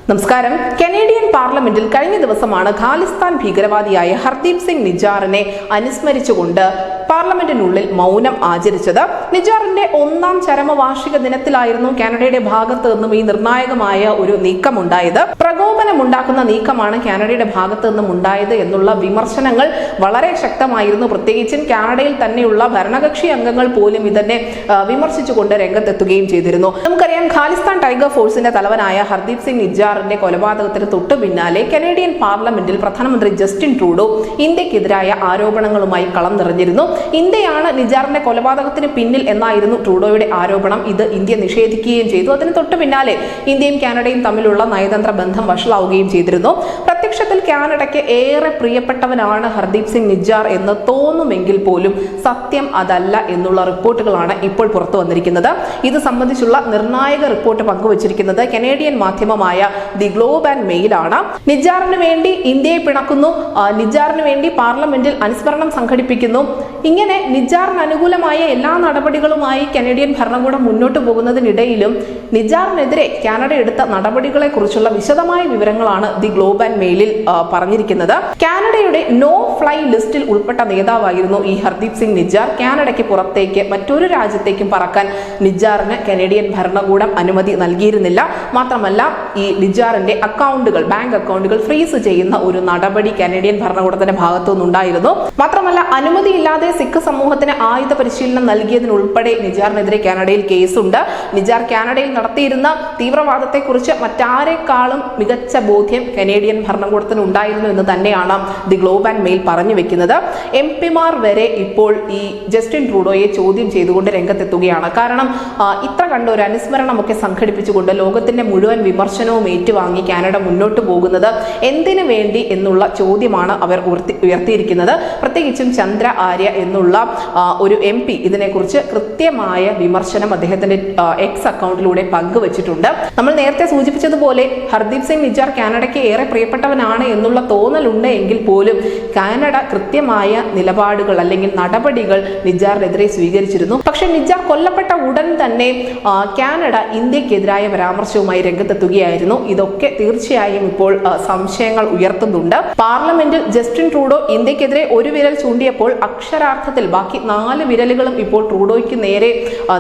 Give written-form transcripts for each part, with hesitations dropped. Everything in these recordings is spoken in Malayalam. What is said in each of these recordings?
നമസ്കാരം. കനേഡിയൻ പാർലമെന്റിൽ കഴിഞ്ഞ ദിവസമാണ് ഖാലിസ്ഥാൻ ഭീകരവാദിയായ ഹർദീപ് സിംഗ് നിജാറിനെ അനുസ്മരിച്ചുകൊണ്ട് പാർലമെന്റിനുള്ളിൽ മൗനം ആചരിച്ചത്. നിജാറിന്റെ 1ാം ചരമവാർഷിക ദിനത്തിലായിരുന്നു കാനഡയുടെ ഭാഗത്ത് നിന്നും ഈ നിർണായകമായ ഒരു നീക്കമുണ്ടായത്. പ്രകോപനമുണ്ടാക്കുന്ന നീക്കമാണ് കാനഡയുടെ ഭാഗത്ത് നിന്നും ഉണ്ടായത് എന്നുള്ള വിമർശനങ്ങൾ വളരെ ശക്തമായിരുന്നു. പ്രത്യേകിച്ചും കാനഡയിൽ തന്നെയുള്ള ഭരണകക്ഷി അംഗങ്ങൾ പോലും ഇതിനെ വിമർശിച്ചുകൊണ്ട് രംഗത്തെത്തുകയും ചെയ്തിരുന്നു. നമുക്കറിയാം, ഖാലിസ്ഥാൻ ടൈഗർ ഫോഴ്സിന്റെ തലവനായ ഹർദീപ് സിംഗ് നിജാറിന്റെ കൊലപാതകത്തിന് തൊട്ടു പിന്നാലെ കനേഡിയൻ പാർലമെന്റിൽ പ്രധാനമന്ത്രി ജസ്റ്റിൻ ട്രൂഡോ ഇന്ത്യക്കെതിരായ ആരോപണങ്ങളുമായി കളം നിറഞ്ഞിരുന്നു. ഇന്ത്യയാണ് നിജാറിന്റെ കൊലപാതകത്തിന് പിന്നിൽ എന്നായിരുന്നു ട്രൂഡോയുടെ ആരോപണം. ഇത് ഇന്ത്യ നിഷേധിക്കുകയും ചെയ്തു. അതിന് തൊട്ടു പിന്നാലെ ഇന്ത്യയും കാനഡയും തമ്മിലുള്ള നയതന്ത്ര ബന്ധം വഷളാവുകയും ചെയ്തിരുന്നു. പ്രത്യക്ഷത്തിൽ കാനഡയ്ക്ക് ഏറെ പ്രിയപ്പെട്ടവനാണ് ഹർദീപ് സിംഗ് നിജാർ എന്ന് തോന്നുമെങ്കിൽ പോലും സത്യം അതല്ല എന്നുള്ള റിപ്പോർട്ടുകളാണ് ഇപ്പോൾ പുറത്തു വന്നിരിക്കുന്നത്. ഇത് സംബന്ധിച്ചുള്ള നിർണായക റിപ്പോർട്ട് പങ്കുവച്ചിരിക്കുന്നത് കനേഡിയൻ മാധ്യമമായ ദി ഗ്ലോബ് ആൻഡ് മെയിലാണ്. നിജാറിന് വേണ്ടി ഇന്ത്യയെ പിണക്കുന്നു, നിജാറിന് വേണ്ടി പാർലമെന്റിൽ അനുസ്മരണം സംഘടിപ്പിക്കുന്നു. ഇങ്ങനെ നിജാറിന് അനുകൂലമായ എല്ലാ നടപടികളുമായി കനേഡിയൻ ഭരണകൂടം മുന്നോട്ട് പോകുന്നതിനിടയിലും നിജാറിനെതിരെ കാനഡ എടുത്ത നടപടികളെ കുറിച്ചുള്ള വിശദമായ വിവരങ്ങളാണ് ദി ഗ്ലോബ് ആൻഡ് മെയിലിൽ പറഞ്ഞിരിക്കുന്നത്. കാനഡയുടെ നോ ഫ്ലൈ ലിസ്റ്റിൽ ഉൾപ്പെട്ട നേതാവായിരുന്നു ഈ ഹർദീപ് സിംഗ് നിജാർ. കാനഡയ്ക്ക് പുറത്തേക്ക് മറ്റൊരു രാജ്യത്തേക്കും പറക്കാൻ നിജാറിന് കനേഡിയൻ ഭരണകൂടം അനുമതി നൽകിയിരുന്നില്ല. മാത്രമല്ല, ഈ നിജാറിന്റെ ബാങ്ക് അക്കൗണ്ടുകൾ ഫ്രീസ് ചെയ്യുന്ന ഒരു നടപടി കനേഡിയൻ ഭരണകൂടത്തിന്റെ ഭാഗത്തു നിന്നുണ്ടായിരുന്നു. മാത്രമല്ല, അനുമതിയില്ലാതെ സിഖ് സമൂഹത്തിന് ആയുധ പരിശീലനം നൽകിയതിനുൾപ്പെടെ നിജാറിനെതിരെ കാനഡയിൽ കേസുണ്ട്. നിജാർ കാനഡയിൽ നടത്തിയിരുന്ന തീവ്രവാദത്തെക്കുറിച്ച് മറ്റാരെക്കാളും മികച്ച ബോധ്യം കനേഡിയൻ ഭരണകൂടത്തിന് ഉണ്ടായിരുന്നു എന്ന് തന്നെയാണ് ദി ഗ്ലോബ് ആൻഡ് മെയിൽ പറഞ്ഞു വെക്കുന്നത്. MP-മാർ വരെ ഇപ്പോൾ ഈ ജസ്റ്റിൻ ട്രൂഡോയെ ചോദ്യം ചെയ്തുകൊണ്ട് രംഗത്തെത്തുകയാണ്. കാരണം ഇത്ര കണ്ട ഒരു അനുസ്മരണമൊക്കെ സംഘടിപ്പിച്ചുകൊണ്ട് ലോകത്തിന്റെ മുഴുവൻ വിമർശനവും ഏറ്റുവാങ്ങി കാനഡ മുന്നോട്ട് പോകുന്നത് എന്തിനു വേണ്ടി എന്നുള്ള ചോദ്യമാണ് അവർ ഉയർത്തിയിരിക്കുന്നത്. പ്രത്യേകിച്ചും ചന്ദ്ര ആര്യ എന്നുള്ള ഒരു MP ഇതിനെക്കുറിച്ച് കൃത്യമായ വിമർശനം അദ്ദേഹത്തിന്റെ എക്സ് അക്കൗണ്ടിലൂടെ പങ്കുവച്ചിട്ടുണ്ട്. നമ്മൾ നേരത്തെ സൂചിപ്പിച്ചതുപോലെ ഹർദീപ് സിംഗ് നിജാർ കാനഡയ്ക്ക് ഏറെ പ്രിയപ്പെട്ടവനാണ് എന്നുള്ള തോന്നലുണ്ട് എങ്കിൽ പോലും കാനഡ കൃത്യമായ നിലപാടുകൾ അല്ലെങ്കിൽ നടപടികൾ നിജാറിനെതിരെ സ്വീകരിച്ചിരുന്നു. പക്ഷെ നിജാർ കൊല്ലപ്പെട്ട ഉടൻ തന്നെ കാനഡ ഇന്ത്യക്കെതിരായ പരാമർശവുമായി രംഗത്തെത്തുകയായിരുന്നു. ഇതൊക്കെ തീർച്ചയായും ഇപ്പോൾ സംശയങ്ങൾ ഉയർത്തുന്നുണ്ട്. പാർലമെന്റിൽ ജസ്റ്റിൻ ട്രൂഡോ ഇന്ത്യക്കെതിരെ ഒരു വിരൽ ചൂണ്ടിയപ്പോൾ അക്ഷരാർത്ഥത്തിൽ ബാക്കി 4 വിരലുകളും ഇപ്പോൾ ട്രൂഡോയ്ക്ക് നേരെ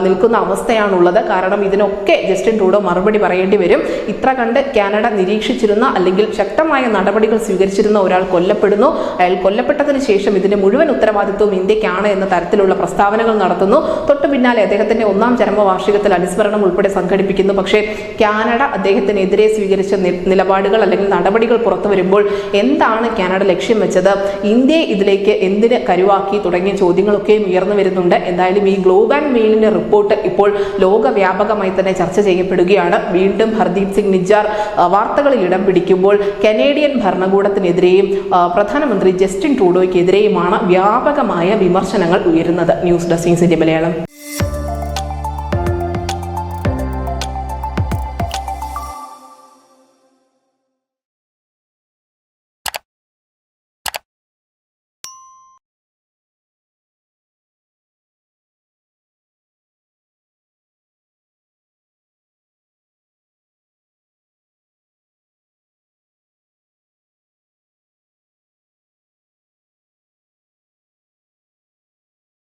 നിൽക്കുന്ന അവസ്ഥയാണുള്ളത്. കാരണം ഇതിനൊക്കെ ജസ്റ്റിൻ ട്രൂഡോ മറുപടി പറയേണ്ടി വരും. ഇത്ര കണ്ട് കാനഡ നിരീക്ഷിച്ചിരുന്ന അല്ലെങ്കിൽ ശക്തമായ നടപടികൾ സ്വീകരിച്ചിരുന്ന ഒരാൾ കൊല്ലപ്പെടുന്നു. അയാൾ കൊല്ലപ്പെട്ടതിന് ശേഷം ഇതിന്റെ മുഴുവൻ ഉത്തരവാദിത്വവും ഇന്ത്യക്കാണ് എന്ന തരത്തിലുള്ള പ്രസ്താവനകൾ നടത്തുന്നു. തൊട്ടു പിന്നാലെ അദ്ദേഹത്തിന്റെ 1ാം ചരമവാർഷികത്തിൽ അനുസ്മരണം ഉൾപ്പെടെ സംഘടിപ്പിക്കുന്നു. പക്ഷേ കാനഡ അദ്ദേഹത്തിനെതിരെ സ്വീകരിച്ച നിലപാടുകൾ അല്ലെങ്കിൽ നടപടികൾ പുറത്തു വരുമ്പോൾ എന്താണ് കാനഡ ലക്ഷ്യം വെച്ചത്, ഇന്ത്യയെ ഇതിലേക്ക് എന്തിന് കരുവാക്കി തുടങ്ങിയ ചോദ്യങ്ങളൊക്കെയും ഉയർന്നു വരുന്നുണ്ട്. എന്തായാലും ഈ ഗ്ലോബ് ആൻഡ് മെയിലിന്റെ റിപ്പോർട്ട് ഇപ്പോൾ ലോകവ്യാപകമായി തന്നെ ചർച്ച ചെയ്യപ്പെടുകയാണ്. വീണ്ടും ഹർദീപ് സിംഗ് നിജാർ വാർത്തകളിൽ ഇടം പിടിക്കുമ്പോൾ കനേഡിയൻ ഭരണകൂടത്തിനെതിരെയും പ്രധാനമന്ത്രി ജസ്റ്റിൻ ട്രൂഡോയ്ക്കെതിരെയുമാണ് വ്യാപകമായ വിമർശനങ്ങൾ ഉയരുന്നത്. News desk India Malayalam.